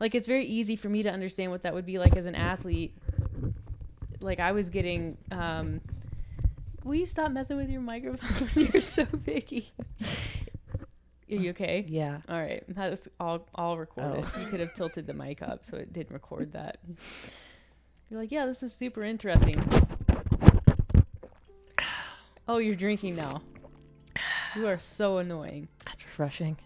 Like, it's very easy for me to understand what that would be like as an athlete. Like, I was getting, will you stop messing with your microphone? You're so picky. Are you okay? Yeah. All right. That was all recorded. You could have tilted the mic up so it didn't record that. You're like, yeah, this is super interesting. Oh, you're drinking now. You are so annoying. That's refreshing.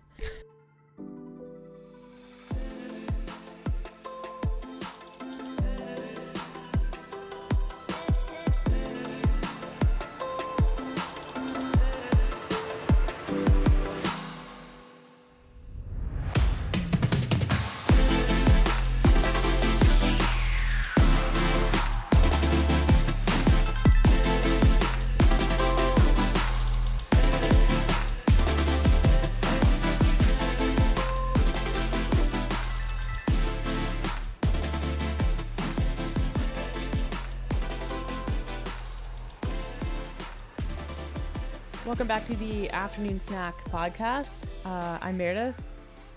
Welcome back to the Afternoon Snack Podcast. I'm Meredith,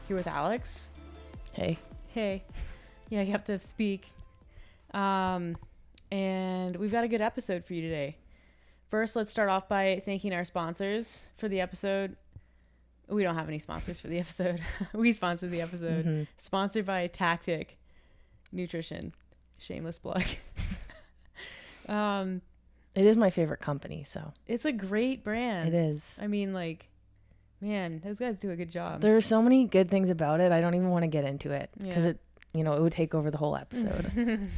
here with Alex. Hey. Hey. Yeah, you have to speak. And we've got a good episode for you today. First, let's start off by thanking our sponsors for the episode. We don't have any sponsors for the episode. We sponsored the episode. Mm-hmm. Sponsored by Tactic Nutrition. Shameless plug. It is my favorite company, so. It's a great brand. It is. I mean, like, man, those guys do a good job. There are so many good things about it. I don't even want to get into it because Yeah. it would take over the whole episode.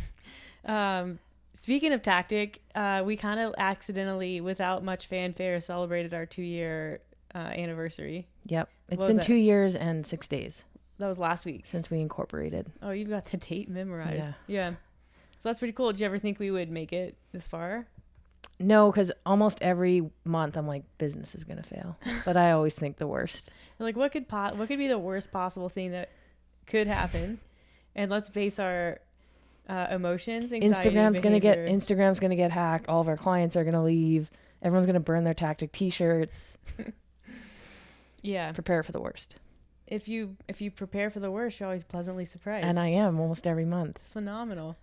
Speaking of Tactic, we kind of accidentally, without much fanfare, celebrated our 2-year anniversary. Yep. It's What been was 2 years and 6 days That was last week. since we incorporated. Oh, you've got the date memorized. Yeah. Yeah. So that's pretty cool. Did you ever think we would make it this far? No, because almost every month I'm like, business is going to fail. But I always think the worst. You're like, what could be the worst possible thing that could happen? And let's base our emotions, anxiety, Instagram's behavior. going to get hacked. All of our clients are going to leave. Everyone's going to burn their Tactic t-shirts. Yeah. Prepare for the worst. If you prepare for the worst, you're always pleasantly surprised. And I am almost every month. It's phenomenal.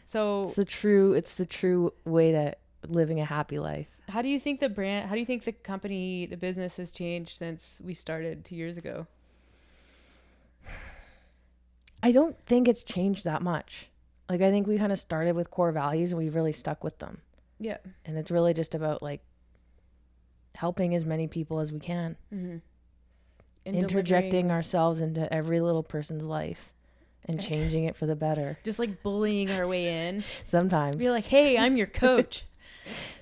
So It's the true way to living a happy life. how do you think the company, the business has changed since we started 2 years ago? I don't think it's changed that much. Like, I think we kind of started with core values and we've really stuck with them. Yeah. And it's really just about like helping as many people as we can. Mm-hmm. Interjecting ourselves into every little person's life and changing it for the better. Just like bullying our way in. Sometimes. Be like, hey, I'm your coach.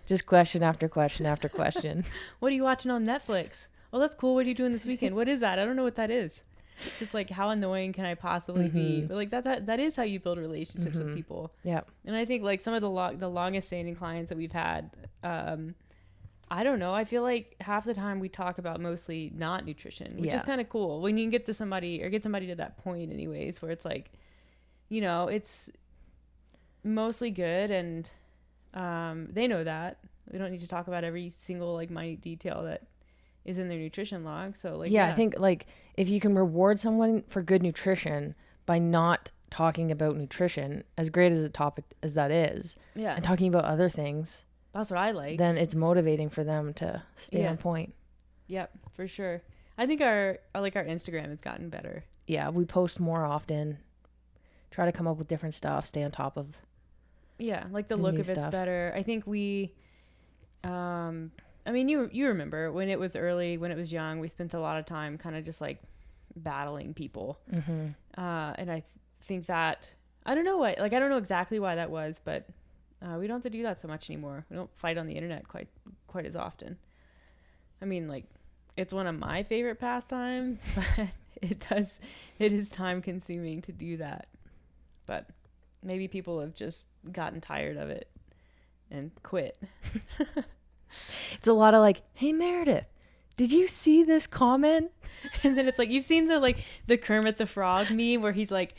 Just question after question after question. What are you watching on Netflix? Oh, that's cool. What are you doing this weekend? What is that? I don't know what that is. Just like, how annoying can I possibly be? But like, that is how you build relationships with people. Yeah. And I think like some of the longest standing clients that we've had, I don't know. I feel like half the time we talk about mostly not nutrition, which is kind of cool when you can get somebody to that point anyways, where it's like, it's mostly good. And, they know that we don't need to talk about every single like minute detail that is in their nutrition log. So like, I think like if you can reward someone for good nutrition by not talking about nutrition, as great as a topic as that is, and talking about other things, that's what I like. Then it's motivating for them to stay on point. Yep, for sure. I think our Instagram has gotten better. Yeah, we post more often. Try to come up with different stuff. Stay on top of. Yeah, like the look of it's better. I think we, I mean, you remember when it was early, when it was young, we spent a lot of time kind of just like battling people. Mm-hmm. And I think that, I don't know exactly why that was, but we don't have to do that so much anymore. We don't fight on the internet quite as often. I mean, like, it's one of my favorite pastimes, but it is time consuming to do that. But maybe people have just gotten tired of it and quit. It's a lot of like, hey Meredith, did you see this comment? And then it's like, you've seen the Kermit the Frog meme where he's like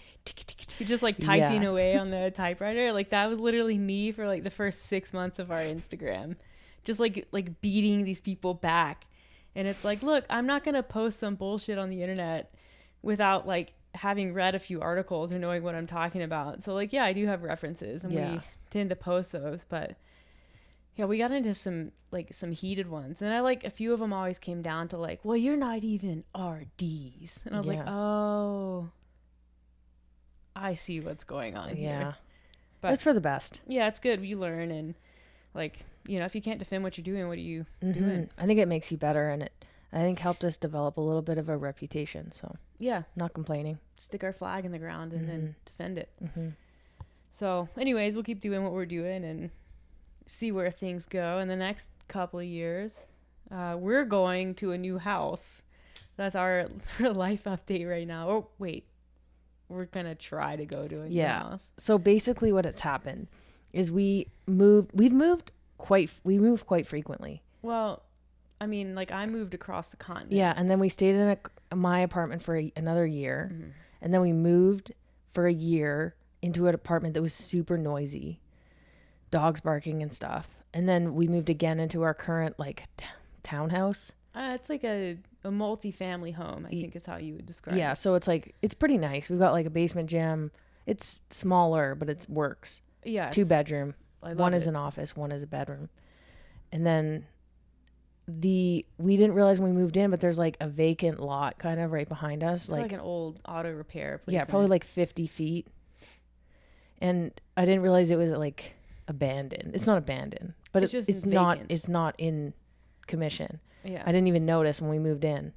just like typing away on the typewriter. Like that was literally me for like the first 6 months of our Instagram, just like beating these people back. And it's like, look, I'm not gonna post some bullshit on the internet without like having read a few articles or knowing what I'm talking about. So like, yeah, I do have references and we tend to post those, but yeah, we got into some heated ones. And I like a few of them always came down to like, well, you're not even RDs. And I was like, oh, I see what's going on here. But it's for the best. Yeah, it's good. You learn, and like, you know, if you can't defend what you're doing, what are you doing? I think it makes you better, and I think helped us develop a little bit of a reputation. So yeah, not complaining. Stick our flag in the ground and then defend it. So anyways, we'll keep doing what we're doing and see where things go in the next couple of years. We're going to a new house. That's our sort of life update right now. Oh wait, we're gonna try to go to a new house. So basically what has happened is we moved quite frequently. Well, I mean, like I moved across the continent. Yeah, and then we stayed in my apartment for another year. And then we moved for a year into an apartment that was super noisy, dogs barking and stuff. And then we moved again into our current like townhouse. It's like a multi-family home, I think is how you would describe it. Yeah, so it's like, it's pretty nice. We've got like a basement gym. It's smaller, but it works. Yeah. 2-bedroom. One is an office, one is a bedroom. And then we didn't realize when we moved in, but there's like a vacant lot kind of right behind us. It's like an old auto repair place. Yeah, probably like 50 feet. And I didn't realize it was like abandoned. It's not abandoned, but it's not in commission. Yeah. I didn't even notice when we moved in.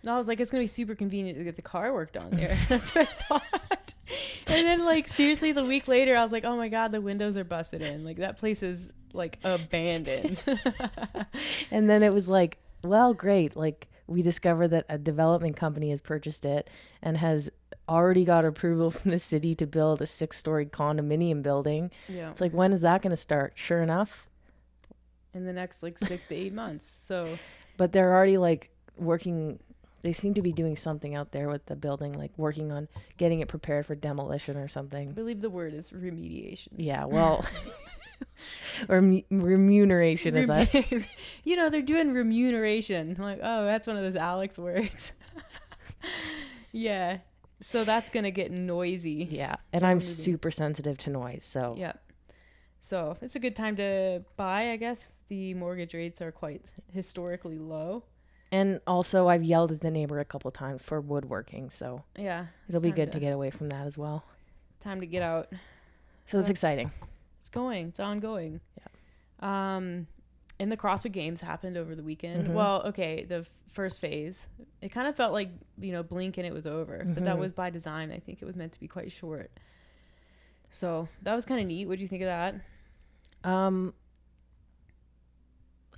No, I was like, it's going to be super convenient to get the car work done there. That's what I thought. And then like, seriously, the week later, I was like, oh my God, the windows are busted in. Like that place is like abandoned. And then it was like, well, great. Like we discovered that a development company has purchased it and has already got approval from the city to build a 6-story condominium building. Yeah. It's like, when is that going to start? Sure enough. In the next like 6 to 8 months. So, but they're already like working. They seem to be doing something out there with the building, like working on getting it prepared for demolition or something. I believe the word is remediation. Yeah, well, or remuneration is that? You know, they're doing remuneration. I'm like, oh, that's one of those Alex words. Yeah. So that's going to get noisy. Yeah. And I'm super sensitive to noise. So, yeah. So it's a good time to buy, I guess. The mortgage rates are quite historically low. And also I've yelled at the neighbor a couple of times for woodworking. So yeah, it'll be good to get away from that as well. Time to get out. So it's exciting. It's ongoing. Yeah. And the CrossFit Games happened over the weekend. Well, okay. The first phase, it kind of felt like, blink and it was over, but that was by design. I think it was meant to be quite short. So that was kind of neat. What do you think of that?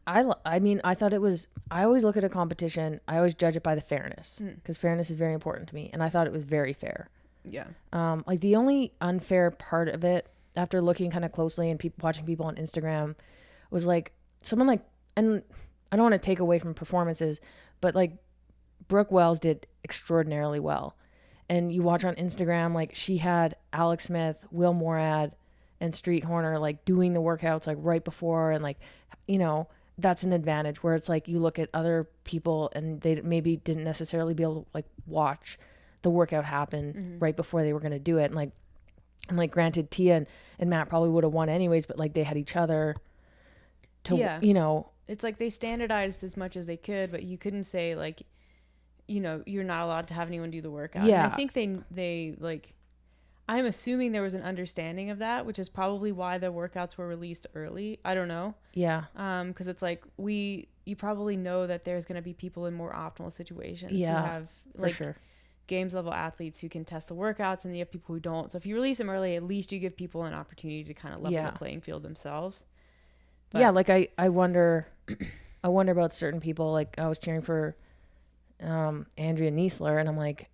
I mean, I thought it was, I always look at a competition, I always judge it by the fairness, because fairness is very important to me. And I thought it was very fair. Yeah. Like the only unfair part of it, after looking kind of closely and watching people on Instagram, was like someone like, and I don't want to take away from performances, but like Brooke Wells did extraordinarily well. And you watch on Instagram, like she had Alex Smith, Will Morad, and Street Horner like doing the workouts like right before, and like, that's an advantage where it's like you look at other people and they maybe didn't necessarily be able to like watch the workout happen right before they were going to do it. And like granted, Tia and Matt probably would have won anyways, but like they had each other to, it's like they standardized as much as they could, but you couldn't say like, you're not allowed to have anyone do the workout. Yeah. And I think they like, I'm assuming there was an understanding of that, which is probably why the workouts were released early. I don't know. Yeah. Because it's like you probably know that there's going to be people in more optimal situations who have like games level athletes who can test the workouts, and then you have people who don't. So if you release them early, at least you give people an opportunity to kind of level the playing field themselves. But yeah, like I wonder about certain people. Like I was cheering for Andrea Niesler, and I'm like,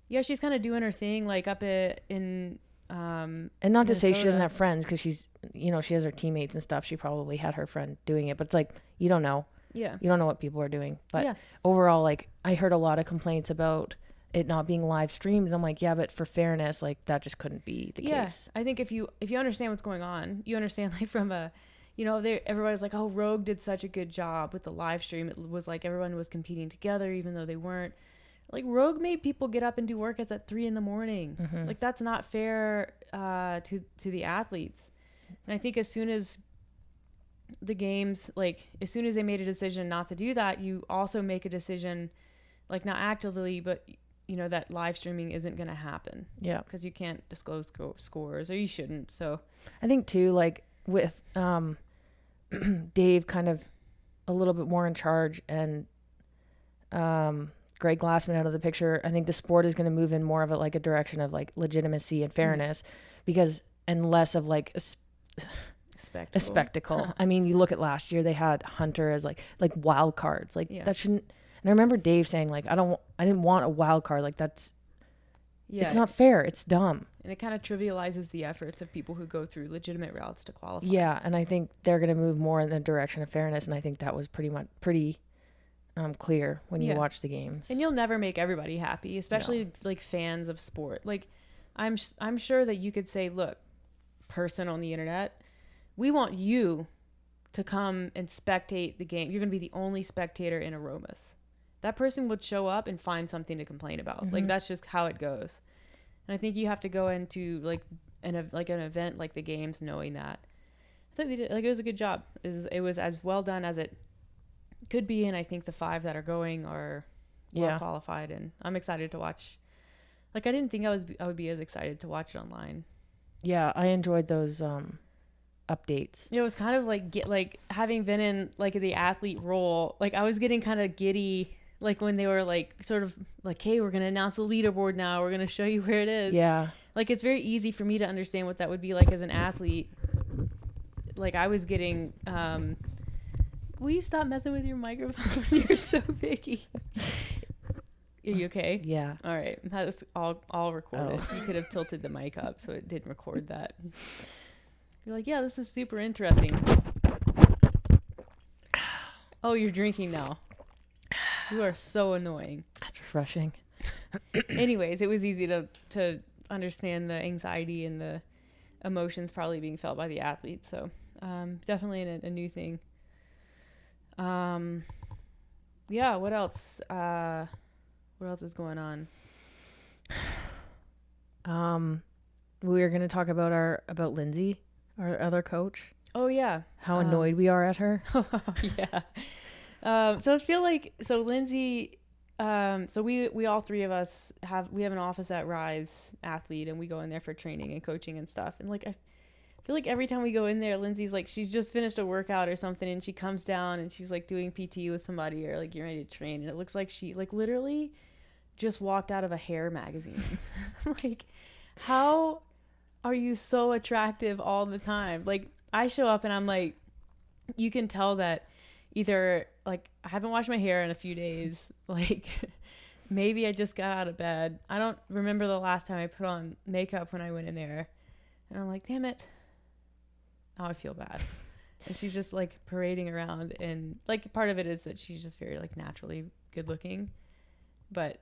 yeah, she's kind of doing her thing, like up in and not Minnesota. to say she doesn't have friends, because she's, she has her teammates and stuff. She probably had her friend doing it, but it's like, you don't know. Yeah. You don't know what people are doing. But overall, like I heard a lot of complaints about it not being live streamed. And I'm like, yeah, but for fairness, like that just couldn't be the case. I think if you understand what's going on, you understand like from a, everybody's like, oh, Rogue did such a good job with the live stream. It was like everyone was competing together, even though they weren't. Like Rogue made people get up and do workouts at 3 a.m. Mm-hmm. Like that's not fair to the athletes. And I think as soon as the games, like as soon as they made a decision not to do that, you also make a decision, like not actively, but you know that live streaming isn't going to happen. Yeah, because you can't disclose scores, or you shouldn't. So I think too, like with Dave kind of a little bit more in charge and Greg Glassman out of the picture, I think the sport is going to move in more of a direction of like legitimacy and fairness, because and less of like a spectacle. I mean, you look at last year, they had Hunter as like wild cards, like that shouldn't. And I remember Dave saying like, I didn't want a wild card, like that's. Yeah, it's not fair. It's dumb. And it kind of trivializes the efforts of people who go through legitimate routes to qualify. Yeah, and I think they're going to move more in the direction of fairness, and I think that was pretty clear when you watch the games. And you'll never make everybody happy, especially like fans of sport. Like, I'm sure that you could say, look, person on the internet, we want you to come and spectate the game. You're going to be the only spectator in Aromas. That person would show up and find something to complain about. Mm-hmm. Like that's just how it goes. And I think you have to go into like an event like the games knowing that. I think they did, like it was a good job. It was as well done as it could be, and I think the 5 that are going are well qualified, and I'm excited to watch. Like I didn't think I would be as excited to watch it online. Yeah, I enjoyed those updates. It was kind of like having been in like the athlete role, like I was getting kind of giddy. Like when they were like sort of like, hey, we're going to announce the leaderboard now. We're going to show you where it is. Yeah. Like it's very easy for me to understand what that would be like as an athlete. Like I was getting, will you stop messing with your microphone? You're so picky. Are you okay? Yeah. All right. That was all recorded. Oh. You could have tilted the mic up so it didn't record that. You're like, yeah, this is super interesting. Oh, you're drinking now. You are so annoying. That's refreshing. Anyways, it was easy to understand the anxiety and the emotions probably being felt by the athletes. So definitely a new thing. Yeah, what else? What else is going on? We were going to talk about Lindsay, our other coach. Oh, yeah. How annoyed we are at her. Yeah. So I feel like, so Lindsay, so we all 3 of us have an office at Rise Athlete, and we go in there for training and coaching and stuff. And like, I feel like every time we go in there, Lindsay's like, she's just finished a workout or something, and she comes down and she's like doing PT with somebody or like getting ready to train. And it looks like she like literally just walked out of a hair magazine. Like, how are you so attractive all the time? Like I show up and I'm like, you can tell that either like I haven't washed my hair in a few days, like maybe I just got out of bed. I don't remember the last time I put on makeup when I went in there, and I'm like, damn it, now I feel bad. And she's just like parading around, and like part of it is that she's just very like naturally good looking, but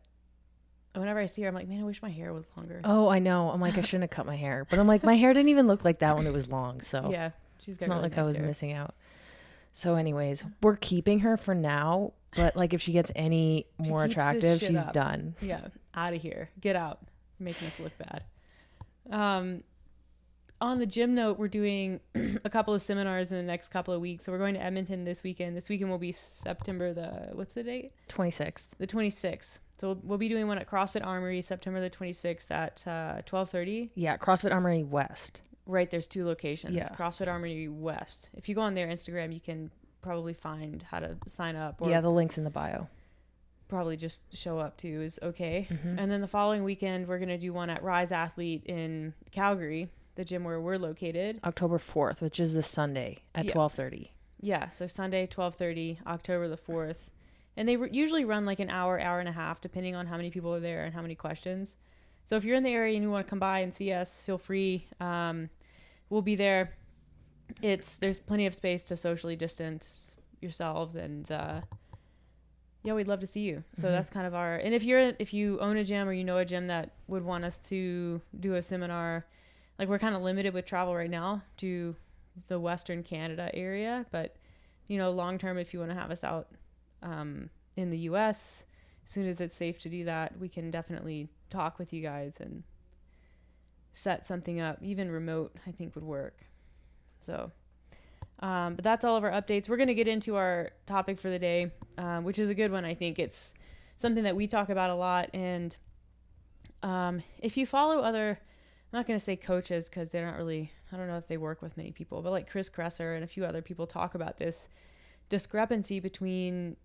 whenever I see her, I'm like, man, I wish my hair was longer. Oh, I know. I'm like, I shouldn't have cut my hair, but I'm like, my hair didn't even look like that when it was long. So yeah, she's got it's not really like nice I was hair. missing out. So anyways, we're keeping her for now, but like if she gets any more attractive, she's done. Yeah, out of here. Get out. You're making us look bad. On the gym note, we're doing a couple of seminars in the next couple of weeks. So we're going to Edmonton this weekend. This weekend will be September what's the date? 26th. The 26th. So we'll be doing one at CrossFit Armory September the 26th at 12:30. Yeah, CrossFit Armory West. Right, there's 2 locations. Yeah. CrossFit Armory West. If you go on their Instagram, you can probably find how to sign up. Or the link's in the bio. Probably just show up too is okay. Mm-hmm. And then the following weekend, we're going to do one at Rise Athlete in Calgary, the gym where we're located. October 4th, which is this Sunday at 12:30. Yeah, so Sunday, 12:30, October the 4th. And they usually run like an hour and a half, depending on how many people are there and how many questions. So if you're in the area and you want to come by and see us, feel free. We'll be there. There's plenty of space to socially distance yourselves, and we'd love to see you. So that's kind of and if you own a gym or you know a gym that would want us to do a seminar, like we're kind of limited with travel right now to the Western Canada area, but long term, if you want to have us out in the US, as soon as it's safe to do that, we can definitely talk with you guys and set something up. Even remote, I think, would work. So, but that's all of our updates. We're going to get into our topic for the day, which is a good one. I think it's something that we talk about a lot. And if you follow other, I'm not going to say coaches because they're not really, I don't know if they work with many people, but like Chris Kresser and a few other people talk about this discrepancy between,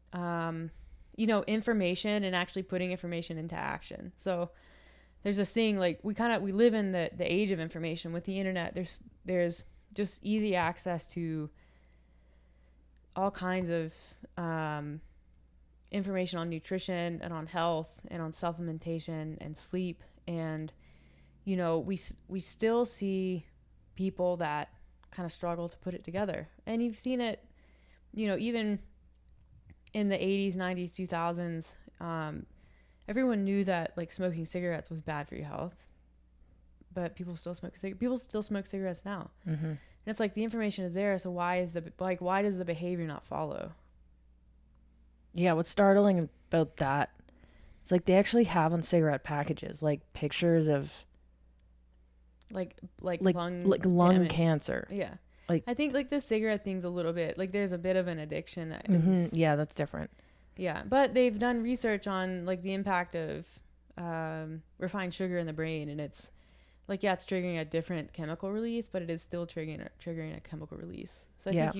information and actually putting information into action. So there's this thing, like we live in the age of information with the internet. There's just easy access to all kinds of information on nutrition and on health and on supplementation and sleep. And, we still see people that kind of struggle to put it together. And you've seen it, even in the 80s, 90s, 2000s, everyone knew that like smoking cigarettes was bad for your health, but people still smoke cigarettes now. Mm-hmm. And it's like the information is there. So why does the behavior not follow? Yeah. What's startling about that is like they actually have on cigarette packages, like pictures of like lung cancer. Yeah. Like, I think like the cigarette thing's a little bit like there's a bit of an addiction that is, yeah, that's different. Yeah, but they've done research on like the impact of refined sugar in the brain, and it's like, yeah, it's triggering a different chemical release, but it is still triggering a chemical release. So I think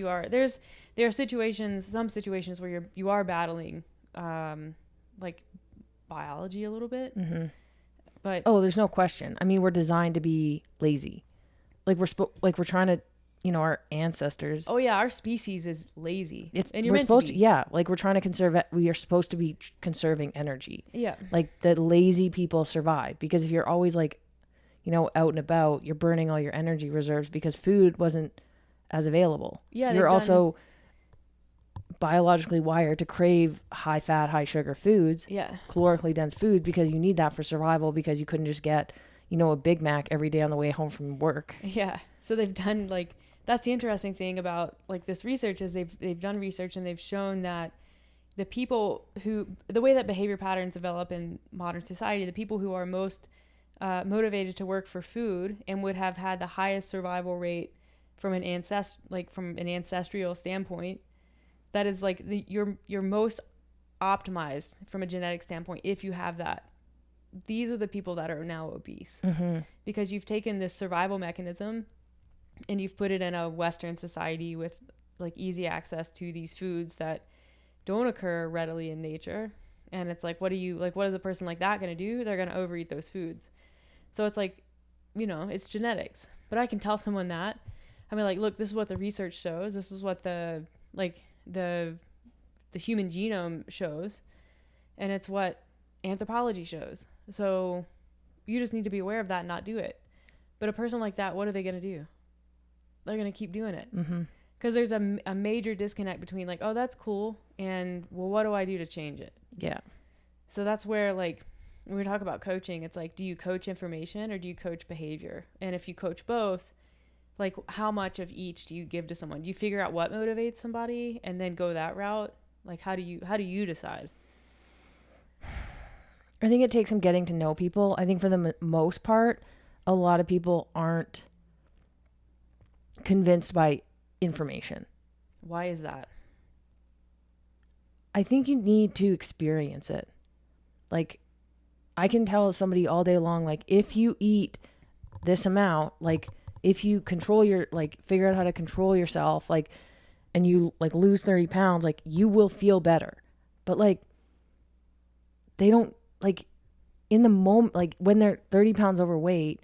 there are some situations where you are battling like biology a little bit. Mm-hmm. But there's no question. I mean, we're designed to be lazy. Like we're trying to, our ancestors. Oh yeah, our species is lazy. And we're supposed to be. Yeah, like we're trying to conserve it. We are supposed to be conserving energy. Yeah. Like the lazy people survive because if you're always like, out and about, you're burning all your energy reserves because food wasn't as available. Yeah. You're also biologically wired to crave high fat, high sugar foods. Yeah. Calorically dense foods because you need that for survival because you couldn't just get, a Big Mac every day on the way home from work. Yeah. So they've done like, that's the interesting thing about like this research is they've done research and they've shown that the way that behavior patterns develop in modern society, the people who are most motivated to work for food and would have had the highest survival rate from an ancestral standpoint, that is like you're most optimized from a genetic standpoint if you have that. These are the people that are now obese because you've taken this survival mechanism and you've put it in a Western society with like easy access to these foods that don't occur readily in nature. And it's like, what is a person like that going to do? They're going to overeat those foods. So it's like, it's genetics, but I can tell someone that. I mean, like, look, this is what the research shows. This is what the human genome shows. And it's what anthropology shows. So you just need to be aware of that and not do it. But a person like that, what are they going to do? They're going to keep doing it. Because there's a major disconnect between like, oh, that's cool. And well, what do I do to change it? Yeah. So that's where like, when we talk about coaching, it's like, do you coach information or do you coach behavior? And if you coach both, like how much of each do you give to someone? Do you figure out what motivates somebody and then go that route? Like, how do you decide? I think it takes some getting to know people. I think for the most part, a lot of people aren't convinced by information. Why is that? I think you need to experience it. Like, I can tell somebody all day long, like, if you eat this amount, like, if you figure out how to control yourself, like, and you, like, lose 30 pounds, like, you will feel better. But, like, they don't, like, in the moment, like, when they're 30 pounds overweight,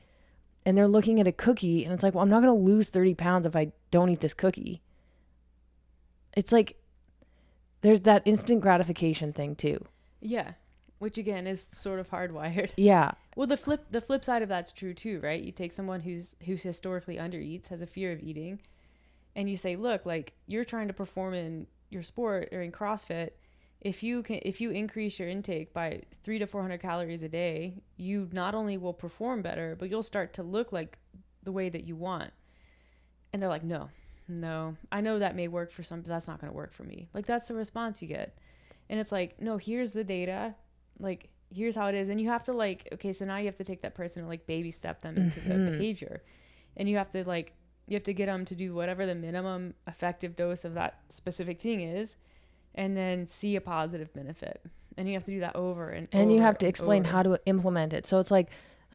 and they're looking at a cookie and it's like, well, I'm not going to lose 30 pounds if I don't eat this cookie. It's like, there's that instant gratification thing too. Yeah. Which again is sort of hardwired. Yeah. Well, the flip side of that's true too, right? You take someone who's historically undereats, has a fear of eating, and you say, look, like you're trying to perform in your sport or in CrossFit. If you increase your intake by 300 to 400 calories a day, you not only will perform better, but you'll start to look like the way that you want. And they're like, no, I know that may work for some, but that's not going to work for me. Like that's the response you get. And it's like, no, here's the data. like, here's how it is. And you have to like, okay, so now you have to take that person and like baby step them into the behavior. And you have to like, you have to get them to do whatever the minimum effective dose of that specific thing is, and then see a positive benefit. And you have to do that over and over. And you have to explain how to implement it. So it's like,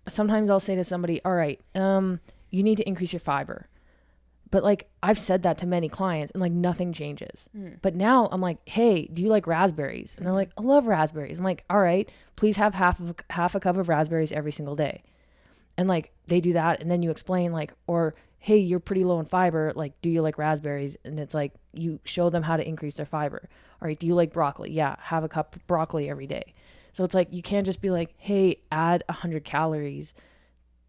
sometimes I'll say to somebody, all right, you need to increase your fiber. But like, I've said that to many clients and like nothing changes. But now I'm like, hey, do you like raspberries? And they're like, I love raspberries. I'm like, all right, please have half a cup of raspberries every single day. And like, they do that. And then you explain like, or, hey, you're pretty low in fiber. Like, do you like raspberries? And it's like, you show them how to increase their fiber. All right. Do you like broccoli? Yeah. Have a cup of broccoli every day. So it's like, you can't just be like, hey, add 100 calories.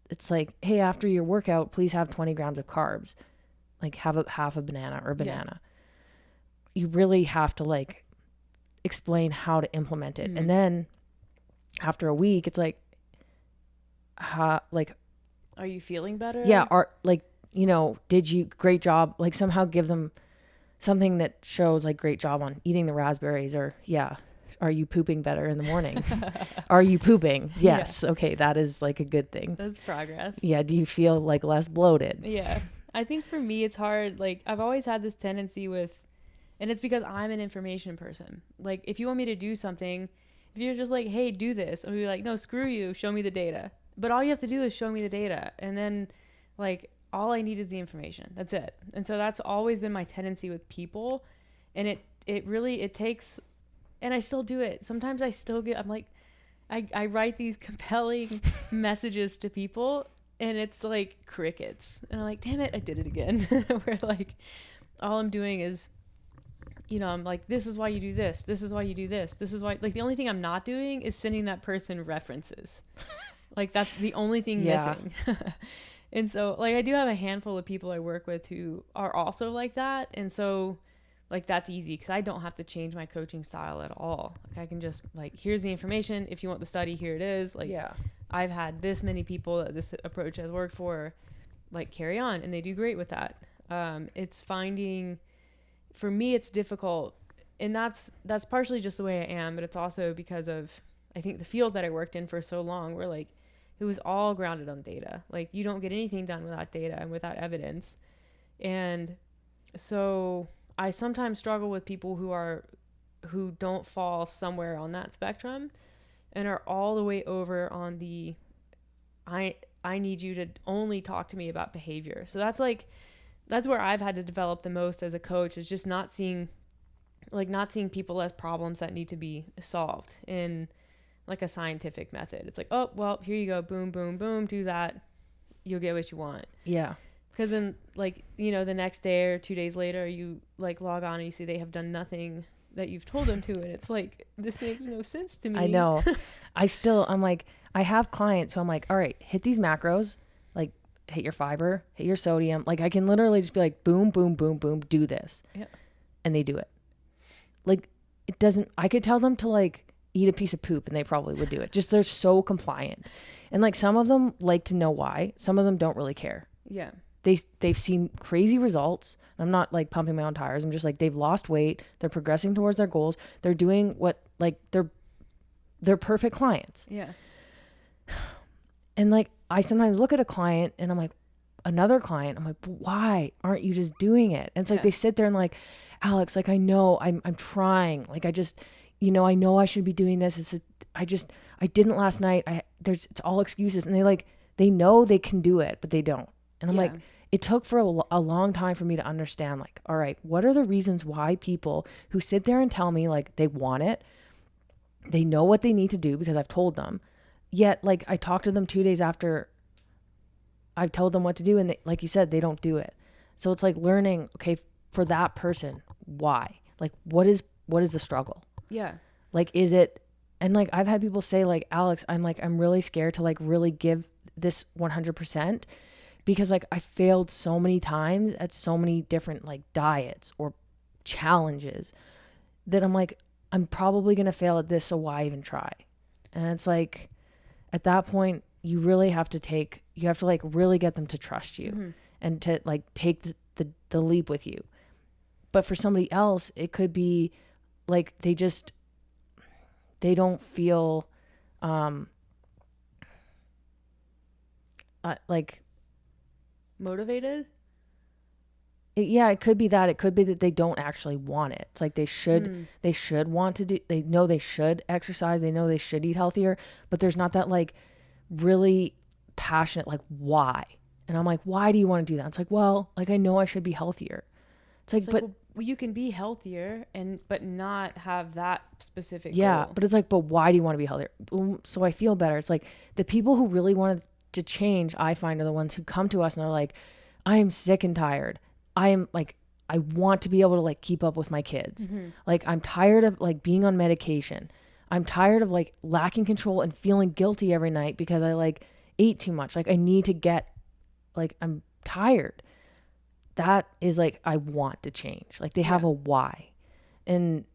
It's like, hey, after your workout, please have 20 grams of carbs. Like, have half a banana or banana. Yeah. You really have to like explain how to implement it. And then after a week, it's like, are you feeling better? Yeah. Or like, you know, did you, great job. Like, somehow give them something that shows like great job on eating the raspberries, or are you pooping better in the morning? Are you pooping? Yes. Yeah. Okay. That is like a good thing. That's progress. Yeah. Do you feel like less bloated? Yeah. I think for me, it's hard. Like, I've always had this tendency with, and it's because I'm an information person. Like, if you want me to do something, if you're just like, hey, do this, I'll be like, no, screw you. Show me the data. But all you have to do is show me the data. And then like, all I need is the information. That's it. And so that's always been my tendency with people. And it really takes, and I still do it. Sometimes I'm like, I write these compelling messages to people, and it's like crickets. And I'm like, damn it, I did it again. Where like, all I'm doing is, you know, I'm like, this is why you do this. This is why you do this. This is why, like, the only thing I'm not doing is sending that person references. Like, that's the only thing missing. And so, like, I do have a handful of people I work with who are also like that. And so, like, that's easy because I don't have to change my coaching style at all. Like, I can just, like, here's the information. If you want the study, here it is. Like, I've had this many people that this approach has worked for, like, carry on. And they do great with that. It's finding, for me, it's difficult. And that's partially just the way I am. But it's also because of, I think, the field that I worked in for so long, where, like, it was all grounded on data. Like, you don't get anything done without data and without evidence. And so I sometimes struggle with people who don't fall somewhere on that spectrum and are all the way over on the, I need you to only talk to me about behavior. So that's where I've had to develop the most as a coach, is just not seeing people as problems that need to be solved in like a scientific method. It's like, oh, well, here you go. Boom, boom, boom. Do that. You'll get what you want. Yeah. Because then, like, you know, the next day or 2 days later, you like log on and you see they have done nothing that you've told them to. And it's like, this makes no sense to me. I know. I'm like, I have clients who I'm like, all right, hit these macros, like hit your fiber, hit your sodium. Like, I can literally just be like, boom, boom, boom, boom, do this. Yeah. And they do it. Like, it doesn't, I could tell them to like eat a piece of poop and they probably would do it. Just, they're so compliant. And like, some of them like to know why. Some of them don't really care. Yeah. They've seen crazy results. I'm not like pumping my own tires. I'm just like, they've lost weight. They're progressing towards their goals. They're doing what, like, they're perfect clients. Yeah. And like, I sometimes look at a client and I'm like, another client, I'm like, why aren't you just doing it? And it's like, they sit there and like, Alex, like, I know I'm trying. Like, I just, you know, I know I should be doing this. I didn't last night. It's all excuses. And they know they can do it, but they don't. And I'm like, it took for a long time for me to understand, like, all right, what are the reasons why people who sit there and tell me like they want it, they know what they need to do because I've told them, yet like I talk to them 2 days after I've told them what to do, and they, like you said, they don't do it. So it's like learning, okay, for that person, why? Like, what is the struggle? Yeah. Like, is it, and like, I've had people say like, Alex, I'm really scared to like really give this 100% because like I failed so many times at so many different like diets or challenges that I'm like, I'm probably going to fail at this. So why even try? And it's like, at that point, you really have to like really get them to trust you and to like take the leap with you. But for somebody else, it could be like, they they don't feel like motivated. It could be that. It could be that they don't actually want it. It's like they should want to do, they know they should exercise, they know they should eat healthier, but there's not that like really passionate, like, why? And I'm like, why do you want to do that? It's like, well, like, I know I should be healthier. It's like, but well, you can be healthier but not have that specific goal. But it's like, but why do you want to be healthier? So I feel better. It's like the people who really wanted to change, I find, are the ones who come to us and are like, I am sick and tired. I am like, I want to be able to like keep up with my kids. Like, I'm tired of like being on medication. I'm tired of like lacking control and feeling guilty every night because I like ate too much. Like, I need to get, like, I'm tired. That is like, I want to change. Like, they have a why. And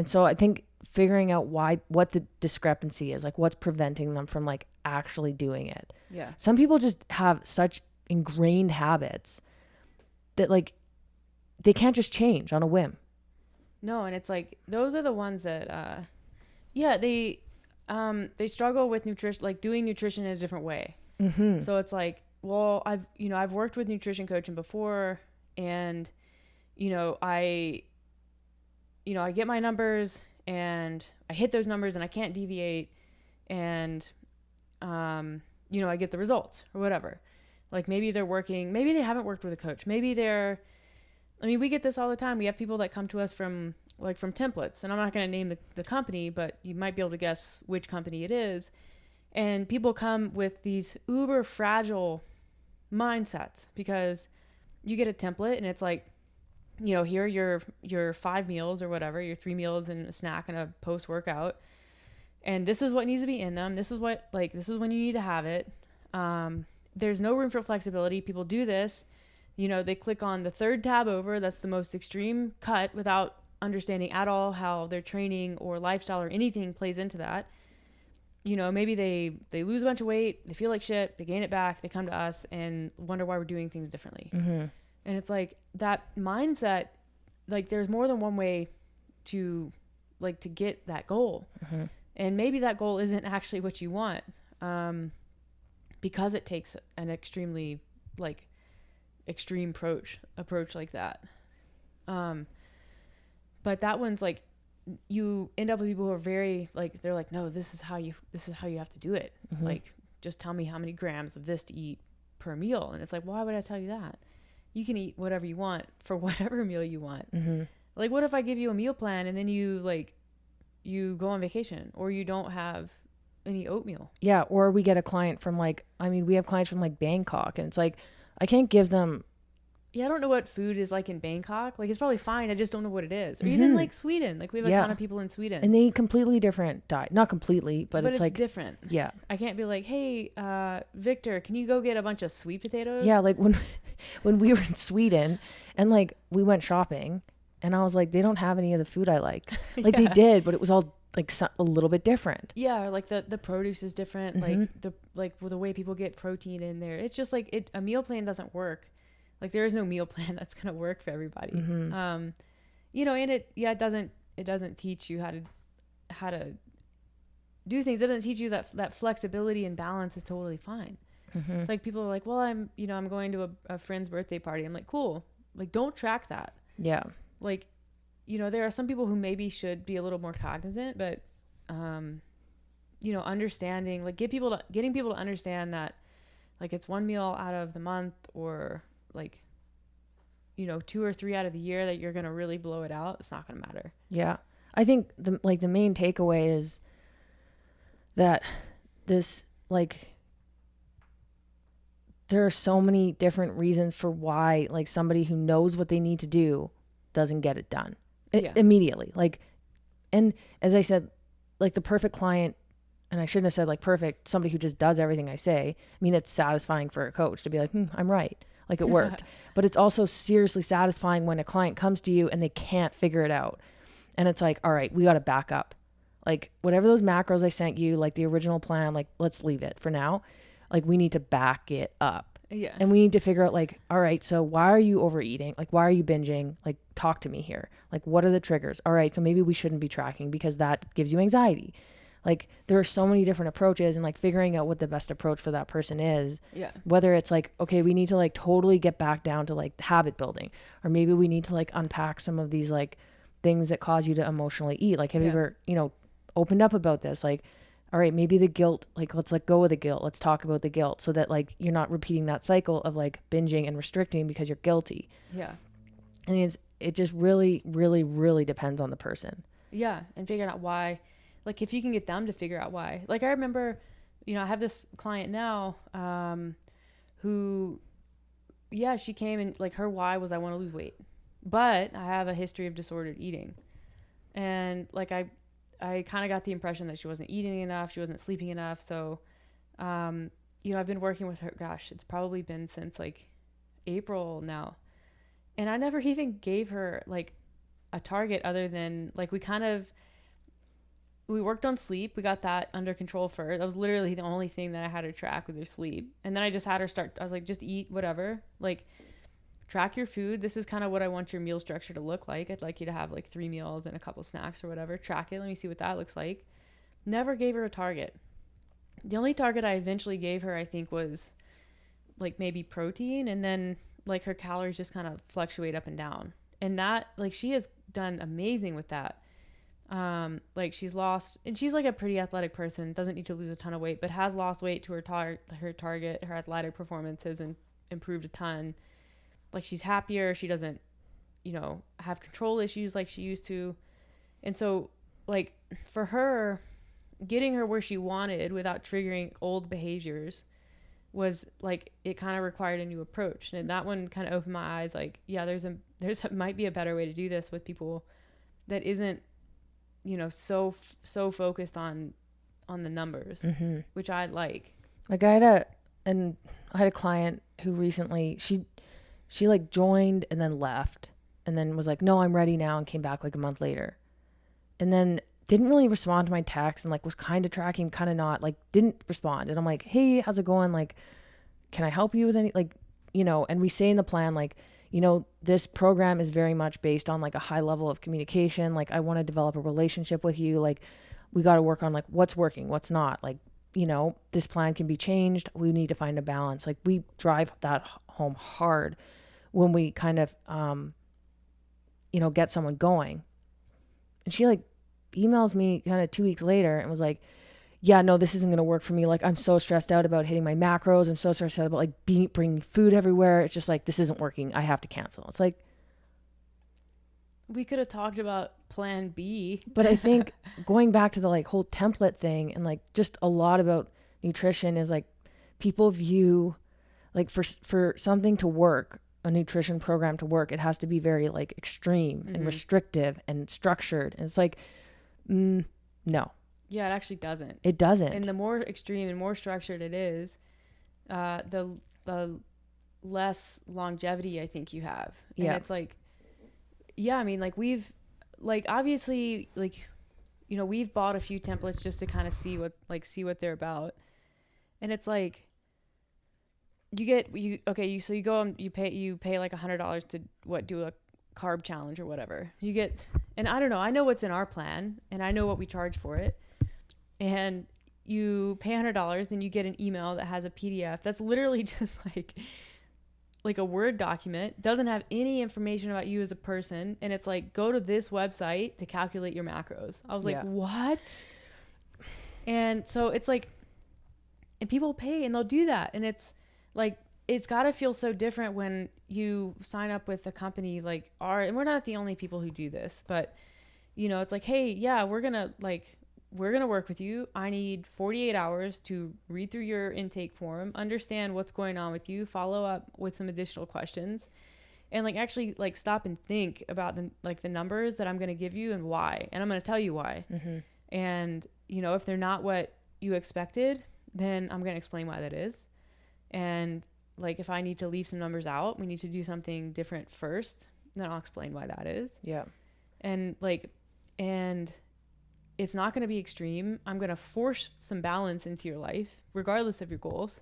so I think figuring out what the discrepancy is, like what's preventing them from like actually doing it. Yeah. Some people just have such ingrained habits that like they can't just change on a whim. No, and it's like those are the ones that they struggle with nutrition, like doing nutrition in a different way. So it's like, well, I've worked with nutrition coaching before, and I get my numbers and I hit those numbers and I can't deviate, and I get the results or whatever. Like, maybe they're working, maybe they haven't worked with a coach. Maybe we get this all the time. We have people that come to us from templates, and I'm not going to name the company, but you might be able to guess which company it is. And people come with these uber fragile mindsets because you get a template and it's like, here are your 5 meals or whatever, your 3 meals and a snack and a post workout. And this is what needs to be in them. This is when you need to have it. There's no room for flexibility. People do this, they click on the third tab over. That's the most extreme cut without understanding at all how their training or lifestyle or anything plays into that. Maybe they lose a bunch of weight, they feel like shit, they gain it back, they come to us and wonder why we're doing things differently. And it's like that mindset, like there's more than one way to get that goal. And maybe that goal isn't actually what you want. Because it takes an extremely like extreme approach like that. But that one's like, you end up with people who are very like, they're like, no, this is how you have to do it. Like, just tell me how many grams of this to eat per meal. And it's like, why would I tell you that? You can eat whatever you want for whatever meal you want. Like, what if I give you a meal plan and then you go on vacation or you don't have any oatmeal? Yeah. Or we get a client from we have clients from like Bangkok, and it's like, I can't give them. Yeah, I don't know what food is like in Bangkok. Like, it's probably fine. I just don't know what it is. Or even like Sweden. Like, we have a ton of people in Sweden. And they eat completely different diet. Not completely, but it's like different. Yeah. I can't be like, hey, Victor, can you go get a bunch of sweet potatoes? Yeah, like when we were in Sweden and like we went shopping, and I was like, they don't have any of the food I like. Like they did, but it was all like a little bit different. Yeah, like the produce is different. Like the way people get protein in there. It's just like a meal plan doesn't work. Like, there is no meal plan that's going to work for everybody. And it doesn't teach you how to do things. It doesn't teach you that flexibility and balance is totally fine. It's like, people are like, well, I'm going to a friend's birthday party. I'm like, cool. Like, don't track that. Yeah. Like, there are some people who maybe should be a little more cognizant, but, understanding, like, getting people to understand that, like, it's one meal out of the month, or like, 2 or 3 out of the year that you're going to really blow it out. It's not going to matter. Yeah. I think the main takeaway is that this, like, there are so many different reasons for why, like, somebody who knows what they need to do doesn't get it done immediately. Like, and as I said, like, the perfect client, and I shouldn't have said like perfect, somebody who just does everything I say. I mean, it's satisfying for a coach to be like, I'm right. Like, it worked. But it's also seriously satisfying when a client comes to you and they can't figure it out. And it's like, all right, we got to back up. Like, whatever those macros I sent you, like the original plan, like, let's leave it for now. Like, we need to back it up. Yeah. And we need to figure out like, all right, so why are you overeating? Like, why are you binging? Like, talk to me here. Like, what are the triggers? All right, so maybe we shouldn't be tracking because that gives you anxiety. Like, there are so many different approaches, and like figuring out what the best approach for that person is. Yeah. Whether it's like, okay, we need to like totally get back down to like habit building, or maybe we need to like unpack some of these like things that cause you to emotionally eat. Like, have you ever, opened up about this? Like, all right, maybe the guilt, like let's let go of the guilt. Let's talk about the guilt so that like you're not repeating that cycle of like binging and restricting because you're guilty. Yeah. And it just really, really, really depends on the person. Yeah. And figuring out why, like if you can get them to figure out why. Like I remember, I have this client now, who, yeah, she came and like her why was I want to lose weight, but I have a history of disordered eating. And like I kind of got the impression that she wasn't eating enough. She wasn't sleeping enough. So, I've been working with her. Gosh, it's probably been since like April now. And I never even gave her like a target other than like we worked on sleep. We got that under control first. That was literally the only thing that I had her track with her sleep. And then I just had her I was like, just eat whatever. Like, track your food. This is kind of what I want your meal structure to look like. I'd like you to have like 3 meals and a couple snacks or whatever. Track it. Let me see what that looks like. Never gave her a target. The only target I eventually gave her, I think, was like maybe protein. And then like her calories just kind of fluctuate up and down. And that, like, she has done amazing with that. Like she's lost, and she's like a pretty athletic person, doesn't need to lose a ton of weight, but has lost weight to her target. Her athletic performance has improved a ton. Like she's happier. She doesn't, have control issues like she used to. And so like for her, getting her where she wanted without triggering old behaviors was like, it kind of required a new approach. And that one kind of opened my eyes. Like, yeah, might be a better way to do this with people that isn't, so focused on the numbers, which I like. Like I had a client who recently, she like joined and then left and then was like, no, I'm ready now, and came back like a month later. And then didn't really respond to my text and like was kind of tracking, kind of not, like didn't respond. And I'm like, hey, how's it going? Like, can I help you with any, like, and we say in the plan, like, this program is very much based on like a high level of communication. Like I want to develop a relationship with you. Like we got to work on like what's working, what's not. Like, this plan can be changed. We need to find a balance. Like we drive that home hard when we kind of, get someone going. And she like emails me kind of 2 weeks later and was like, yeah, no, this isn't going to work for me. Like, I'm so stressed out about hitting my macros. I'm so stressed out about like bringing food everywhere. It's just like, this isn't working. I have to cancel. It's like, we could have talked about plan B. But I think going back to the like whole template thing, and like just a lot about nutrition is like people view like for something to work, a nutrition program to work, it has to be very like extreme and restrictive and structured. And it's like, no. Yeah, it actually doesn't. It doesn't. And the more extreme and more structured it is, the less longevity I think you have. And it's like, yeah, I mean, like we've, like obviously, like, we've bought a few templates just to kind of see what they're about. And it's like, so you go and you pay like $100 to do a carb challenge or whatever. You get, and I don't know, I know what's in our plan and I know what we charge for it. And you pay $100 and you get an email that has a PDF that's literally just like a Word document, doesn't have any information about you as a person. And it's like, go to this website to calculate your macros. I was like, what? And so it's like, and people pay and they'll do that. And it's like, it's got to feel so different when you sign up with a company like and we're not the only people who do this, but it's like, hey, yeah, we're going to work with you. I need 48 hours to read through your intake form, understand what's going on with you, follow up with some additional questions, and like actually like stop and think about the numbers that I'm going to give you and why. And I'm going to tell you why. And, if they're not what you expected, then I'm going to explain why that is. And like, if I need to leave some numbers out, we need to do something different first, then I'll explain why that is. Yeah. And it's not going to be extreme. I'm going to force some balance into your life, regardless of your goals.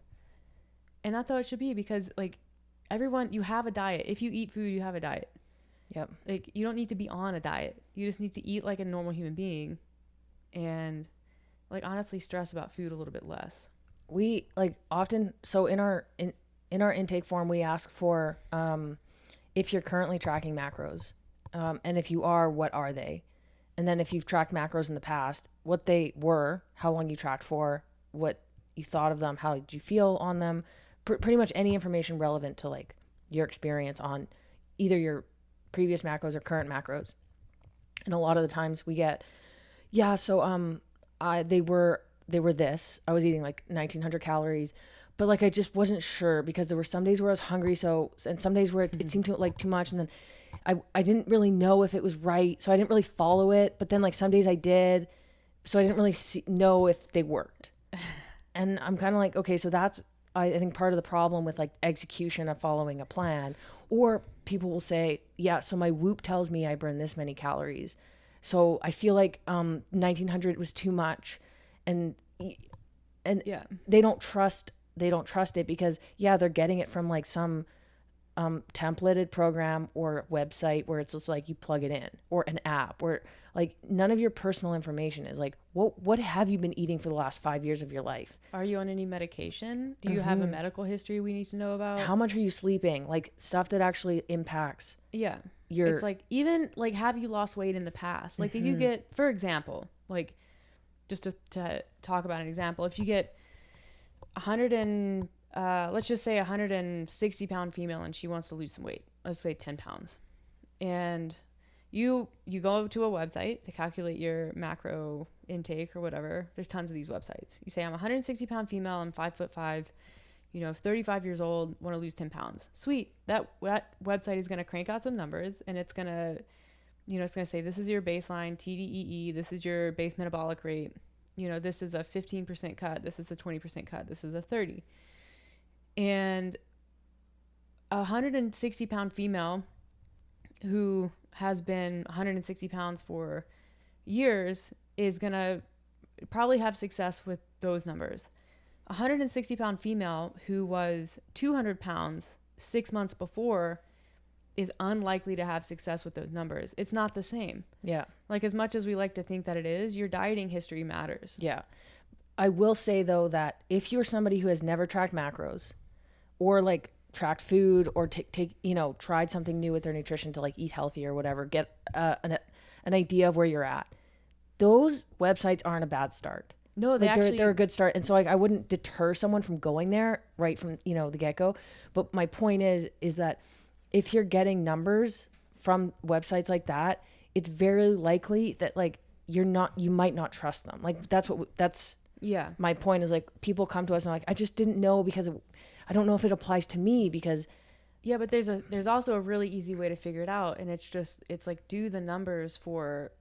And that's how it should be, because like everyone, you have a diet. If you eat food, you have a diet. Yep. Like you don't need to be on a diet. You just need to eat like a normal human being, and like honestly stress about food a little bit less. We like often, so in our intake form, we ask for if you're currently tracking macros, and if you are, what are they? And then if you've tracked macros in the past, what they were, how long you tracked for, what you thought of them, how did you feel on them, pretty much any information relevant to like your experience on either your previous macros or current macros. And a lot of the times we get, yeah, so they were this. I was eating like 1900 calories, but like I just wasn't sure because there were some days where I was hungry, and some days where it seemed to like too much, and then I didn't really know if it was right, so I didn't really follow it. But then like some days I did, so I didn't really know if they worked. And I'm kind of like, okay, so that's I think part of the problem with like execution of following a plan. Or people will say, yeah, so my Whoop tells me I burn this many calories, so I feel like 1900 was too much, and yeah, they don't trust it because yeah, they're getting it from like some templated program or website where it's just like you plug it in, or an app where like none of your personal information is like what have you been eating for the last 5 years of your life? Are you on any medication? Do you have a medical history we need to know about? How much are you sleeping? Like stuff that actually impacts. Yeah. It's like, even like, have you lost weight in the past? Like if you get, for example, like just to talk about an example, if you get 100 and let's just say 160 pound female and she wants to lose some weight, let's say 10 pounds, and you go to a website to calculate your macro intake or whatever. There's tons of these websites. You say, I'm 160 pound female, I'm 5'5", 35 years old, want to lose 10 pounds. Sweet. That website is going to crank out some numbers, and it's going to, it's going to say, this is your baseline TDEE, this is your base metabolic rate. This is a 15% cut, this is a 20% cut, this is a 30. And a 160 pound female who has been 160 pounds for years is going to probably have success with those numbers. A 160 pound female who was 200 pounds 6 months before is unlikely to have success with those numbers. It's not the same. Yeah. Like, as much as we like to think that it is, your dieting history matters. Yeah. I will say though that if you're somebody who has never tracked macros or like tracked food or tried something new with their nutrition to like eat healthy or whatever, get an idea of where you're at, those websites aren't a bad start. No, they're a good start. And so like I wouldn't deter someone from going there right from the get-go. But my point is that if you're getting numbers from websites like that, it's very likely that like you might not trust them. Like that's yeah. My point is, like, people come to us and like, I just didn't know because I don't know if it applies to me because. Yeah, but there's also a really easy way to figure it out, and it's like, do the numbers for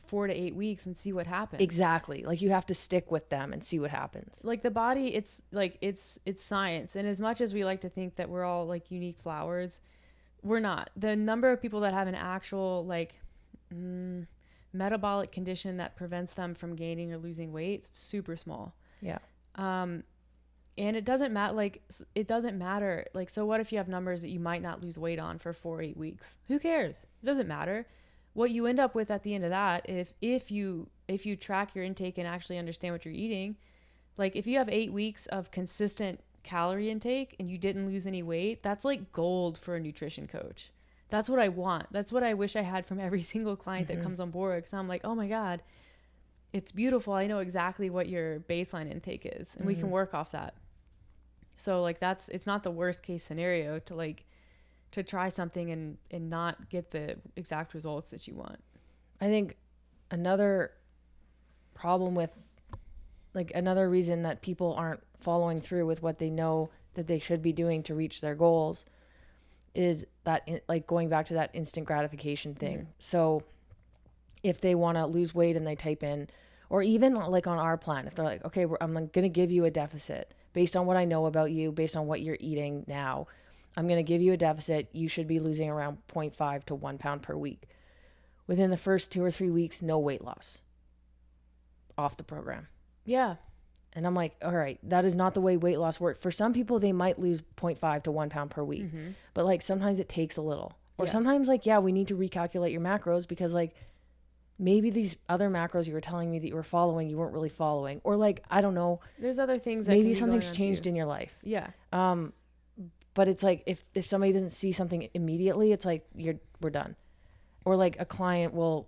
4 to 8 weeks and see what happens. Exactly. Like you have to stick with them and see what happens. Like the body, it's like it's science, and as much as we like to think that we're all like unique flowers, we're not. The number of people that have an actual like metabolic condition that prevents them from gaining or losing weight, super small. Yeah. And it doesn't matter. Like, it doesn't matter. Like, so what if you have numbers that you might not lose weight on for 4 or 8 weeks? Who cares? It doesn't matter. What you end up with at the end of that, if you track your intake and actually understand what you're eating, like if you have 8 weeks of consistent calorie intake and you didn't lose any weight, that's like gold for a nutrition coach. That's what I want. That's what I wish I had from every single client that comes on board. Because I'm like, oh my God, it's beautiful. I know exactly what your baseline intake is, and we can work off that. So like it's not the worst case scenario to try something and not get the exact results that you want. I think another problem with, like, another reason that people aren't following through with what they know that they should be doing to reach their goals is that, like, going back to that instant gratification thing. So if they want to lose weight and they type in, or even like on our plan, if they're like, okay, I'm going to give you a deficit based on what I know about you, based on what you're eating now, I'm going to give you a deficit. You should be losing around 0.5 to 1 pound per week. Within the first 2 or 3 weeks, no weight loss. Off the program. Yeah. And I'm like, all right, that is not the way weight loss works. For some people, they might lose 0.5 to 1 pound per week. But like sometimes it takes a little. Or sometimes like, we need to recalculate your macros because like maybe these other macros you were telling me that you were following, you weren't really following. Or like, I don't know. There's other things that maybe something's changed in your life. Yeah. But it's like if somebody doesn't see something immediately, it's like we're done. Or like a client will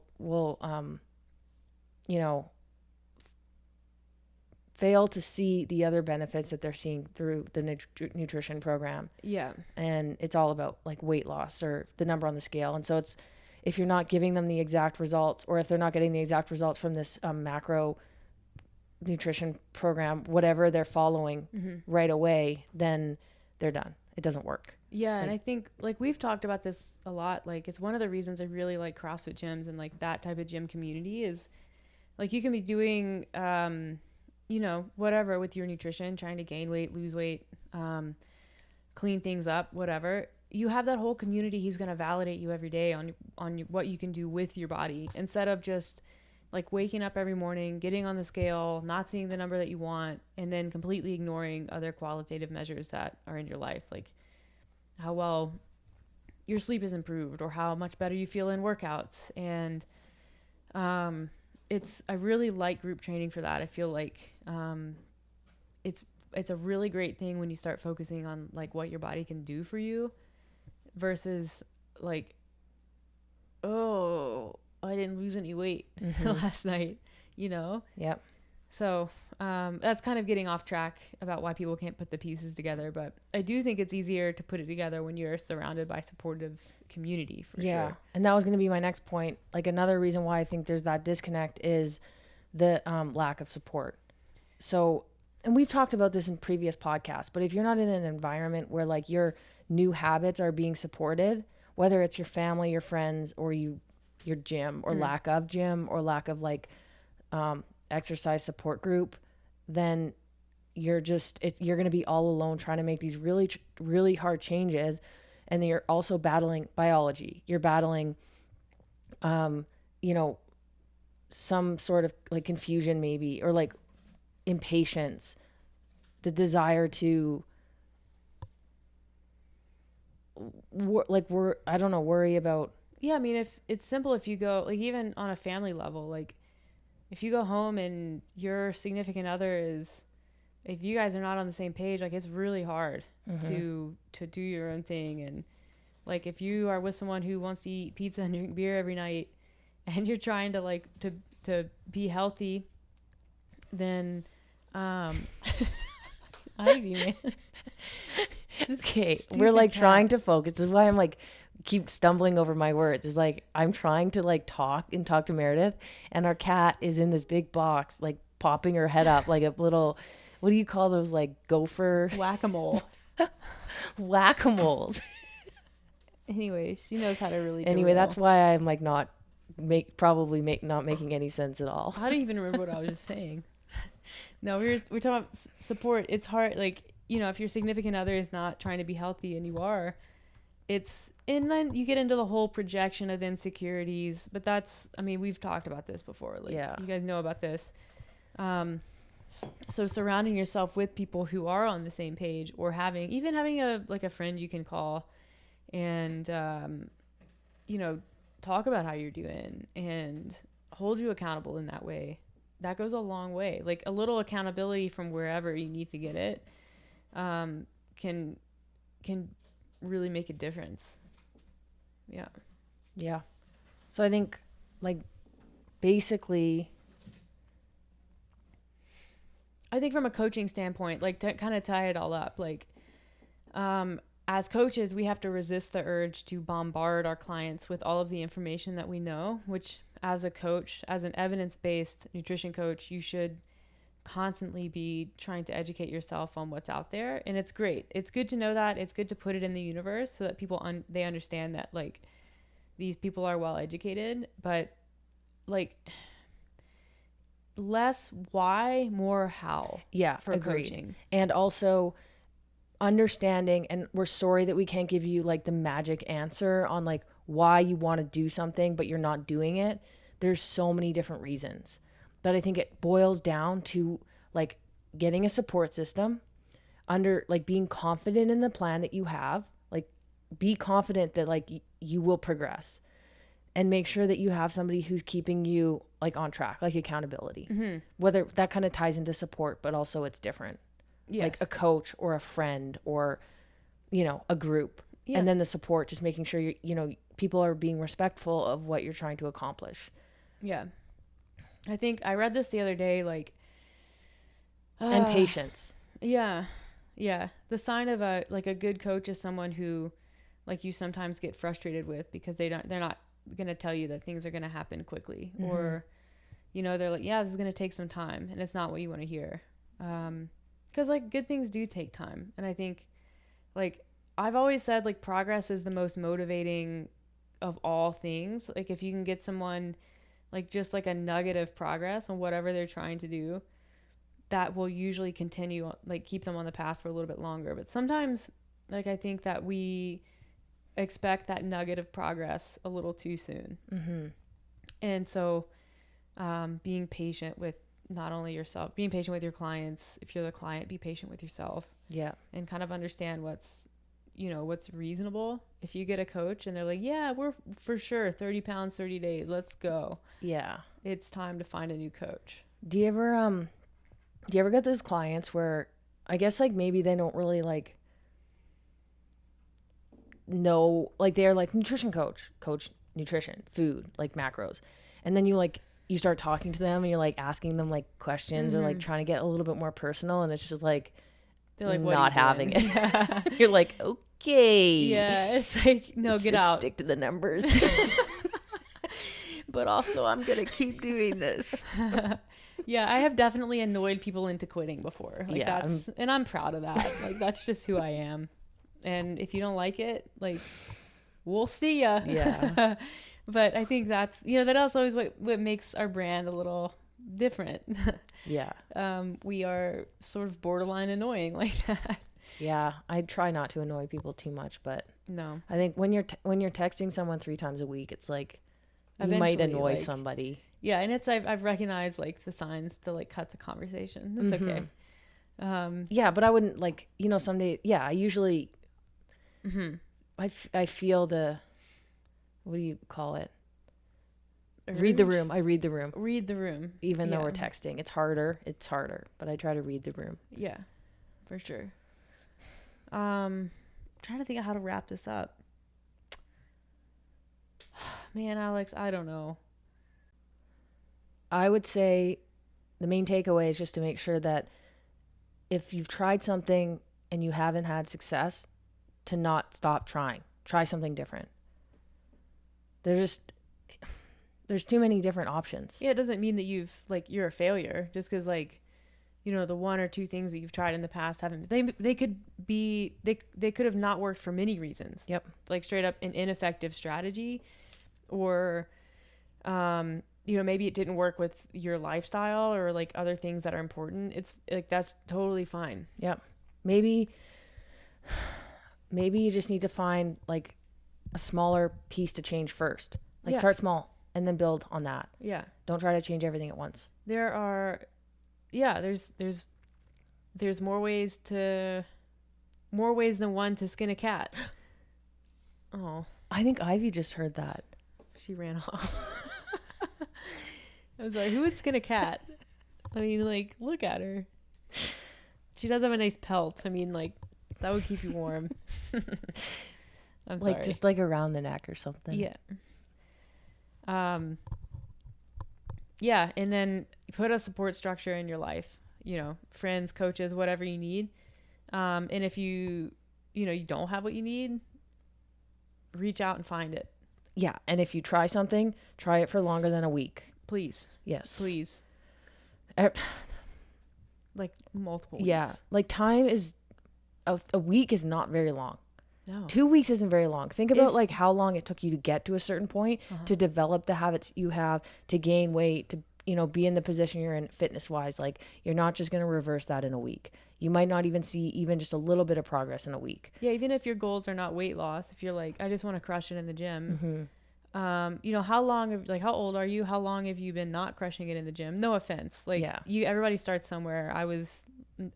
fail to see the other benefits that they're seeing through the nutrition program. Yeah. And it's all about like weight loss or the number on the scale. And so it's, if you're not giving them the exact results, or if they're not getting the exact results from this macro nutrition program, whatever they're following right away, then they're done. It doesn't work. Yeah. And I think like we've talked about this a lot. Like it's one of the reasons I really like CrossFit gyms and like that type of gym community is like you can be doing, whatever with your nutrition, trying to gain weight, lose weight, clean things up, whatever. You have that whole community. He's going to validate you every day on what you can do with your body, instead of just like waking up every morning, getting on the scale, not seeing the number that you want, and then completely ignoring other qualitative measures that are in your life. Like how well your sleep is improved or how much better you feel in workouts. And, I really like group training for that. I feel like, it's a really great thing when you start focusing on like what your body can do for you versus like, oh, I didn't lose any weight last night, Yep. So that's kind of getting off track about why people can't put the pieces together. But I do think it's easier to put it together when you're surrounded by supportive community for sure. And that was going to be my next point. Like another reason why I think there's that disconnect is the lack of support. So, and we've talked about this in previous podcasts, but if you're not in an environment where like your new habits are being supported, whether it's your family, your friends, or your gym, or lack of gym, or lack of like exercise support group, then you're going to be all alone trying to make these really, really hard changes. And then you're also battling biology. You're battling, some sort of like confusion maybe, or like impatience, the desire to worry about. Yeah. I mean, if it's simple, if you go like even on a family level, like if you go home and your significant other if you guys are not on the same page, like it's really hard to do your own thing. And like if you are with someone who wants to eat pizza and drink beer every night and you're trying to like to be healthy, then Ivy, man. Okay, we're like trying to focus. This is why I'm like keep stumbling over my words. It's like I'm trying to like talk to Meredith, and our cat is in this big box like popping her head up like a little, what do you call those, like gopher whack-a-mole. Whack-a-moles. Anyway, she knows how to really anyway, that's why I'm like not making any sense at all. I don't even remember what I was just saying. No, we're talking about support. It's hard, like, if your significant other is not trying to be healthy and you are, and then you get into the whole projection of insecurities, but we've talked about this before. Like, you guys know about this. So surrounding yourself with people who are on the same page, or having a friend you can call and, talk about how you're doing and hold you accountable in that way. That goes a long way. Like a little accountability from wherever you need to get it, can really make a difference. Yeah. Yeah. So I think like basically, from a coaching standpoint, like to kind of tie it all up, like, as coaches, we have to resist the urge to bombard our clients with all of the information that we know, which as a coach, as an evidence-based nutrition coach, you should constantly be trying to educate yourself on what's out there. And it's great. It's good to know that. It's good to put it in the universe so that people, they understand that like these people are well educated, but like less why, more how. Yeah, for agreed. Coaching. And also understanding, and we're sorry that we can't give you like the magic answer on like why you want to do something but you're not doing it. There's so many different reasons, but I think it boils down to like getting a support system, under like being confident in the plan that you have, like be confident that like you will progress, and make sure that you have somebody who's keeping you like on track, like accountability. Whether that kind of ties into support, but also it's different. Yes. Like a coach or a friend or, you know, a group. Yeah. And then the support, just making sure you know, people are being respectful of what you're trying to accomplish. Yeah. I think I read this the other day, like, and patience. Yeah. Yeah. The sign of a good coach is someone who, like, you sometimes get frustrated with because they're not going to tell you that things are going to happen quickly, or, you know, they're like, yeah, this is going to take some time, and it's not what you want to hear. 'Cause like good things do take time. And I think, like, I've always said, like, progress is the most motivating of all things. Like, if you can get someone like just like a nugget of progress on whatever they're trying to do, that will usually continue, like, keep them on the path for a little bit longer. But sometimes, like, I think that we expect that nugget of progress a little too soon. And so being patient with not only yourself, being patient with your clients. If you're the client, be patient with yourself. Yeah. And kind of understand what's reasonable. If you get a coach and they're like, yeah, we're for sure 30 pounds, 30 days, let's go. Yeah. It's time to find a new coach. Do you ever get those clients where I guess like maybe they don't really like know, like they're like nutrition coach nutrition, food, like macros. And then you start talking to them and you're like asking them like questions or like trying to get a little bit more personal, and it's just like they're like not having it. Yeah. You're like, okay. Yeah, it's like, no, get out. Stick to the numbers. But also I'm going to keep doing this. Yeah, I have definitely annoyed people into quitting before. Like, yeah, and I'm proud of that. Like, that's just who I am. And if you don't like it, like, we'll see ya. Yeah. But I think that's, you know, that also is what makes our brand a little different. Yeah. We are sort of borderline annoying like that. Yeah, I try not to annoy people too much, but no. I think when you're texting someone 3 times a week, it's like you might annoy somebody. Yeah, and it's I've recognized like the signs to like cut the conversation. It's okay. Yeah, but I wouldn't like, you know, someday. Yeah, I usually. I feel the. What do you call it? Read the room. I read the room. Read the room. Even though we're texting. It's harder, but I try to read the room. Yeah, for sure. Trying to think of how to wrap this up. Man, Alex, I don't know. I would say the main takeaway is just to make sure that if you've tried something and you haven't had success, to not stop trying. Try something different. There's too many different options. Yeah, it doesn't mean that you're a failure just because, like, you know, the 1 or 2 things that you've tried in the past haven't. They could have not worked for many reasons. Yep. Like straight up an ineffective strategy, or, you know, maybe it didn't work with your lifestyle or like other things that are important. It's like, that's totally fine. Yep. Maybe you just need to find like a smaller piece to change first. Like start small and then build on that. Yeah. Don't try to change everything at once. There's more ways than one to skin a cat. Oh. I think Ivy just heard that. She ran off. I was like, who would skin a cat? I mean, like, look at her. She does have a nice pelt. I mean, like, that would keep you warm. I'm like sorry. Just like around the neck or something. Yeah. Yeah, and then put a support structure in your life. You know, friends, coaches, whatever you need. And if you don't have what you need, reach out and find it. Yeah, and if you try something, try it for longer than a week. Please. Yes. Please. Like multiple weeks. Yeah, like time is a week is not very long. No. 2 weeks isn't very long. Think about like how long it took you to get to a certain point, to develop the habits you have, to gain weight, to, you know, be in the position you're in fitness wise. Like, you're not just going to reverse that in a week. You might not even see even just a little bit of progress in a week. Yeah. Even if your goals are not weight loss, if you're like, I just want to crush it in the gym. You know, how old are you? How long have you been not crushing it in the gym? No offense. Like, everybody starts somewhere. I was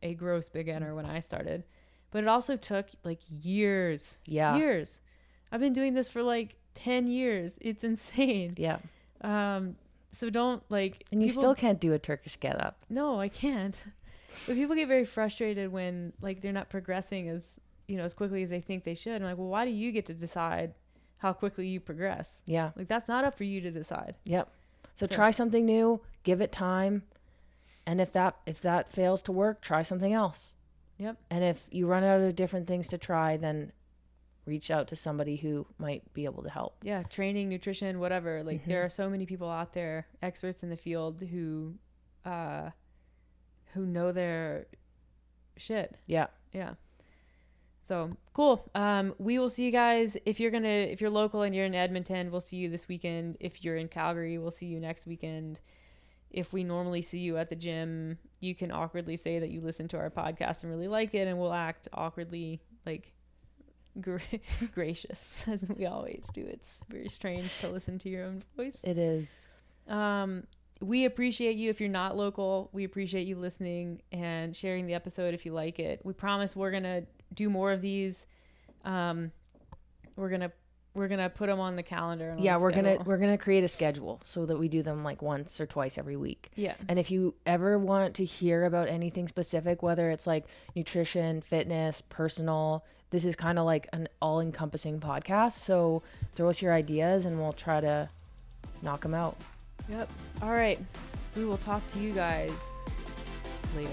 a gross beginner when I started, but it also took like years. Yeah. Years. I've been doing this for like 10 years. It's insane. Yeah. So don't like. And you still can't do a Turkish get up. No, I can't. But people get very frustrated when like they're not progressing as, you know, as quickly as they think they should. I'm like, well, why do you get to decide how quickly you progress? Yeah. Like that's not up for you to decide. Yep. So try something new, give it time. And if that fails to work, try something else. Yep. And if you run out of different things to try, then reach out to somebody who might be able to help. Yeah. Training, nutrition, whatever. Like there are so many people out there, experts in the field who know their shit. Yeah. Yeah. So cool. We will see you guys if you're local and you're in Edmonton, we'll see you this weekend. If you're in Calgary, we'll see you next weekend. If we normally see you at the gym, you can awkwardly say that you listen to our podcast and really like it, and we'll act awkwardly like gracious as we always do. It's very strange to listen to your own voice. It is. We appreciate you if you're not local. We appreciate you listening and sharing the episode if you like it. We promise we're going to do more of these. We're going to put them on the calendar. Yeah, we're going to create a schedule so that we do them like once or twice every week. Yeah. And if you ever want to hear about anything specific, whether it's like nutrition, fitness, personal, this is kind of like an all-encompassing podcast. So throw us your ideas and we'll try to knock them out. Yep. All right. We will talk to you guys later.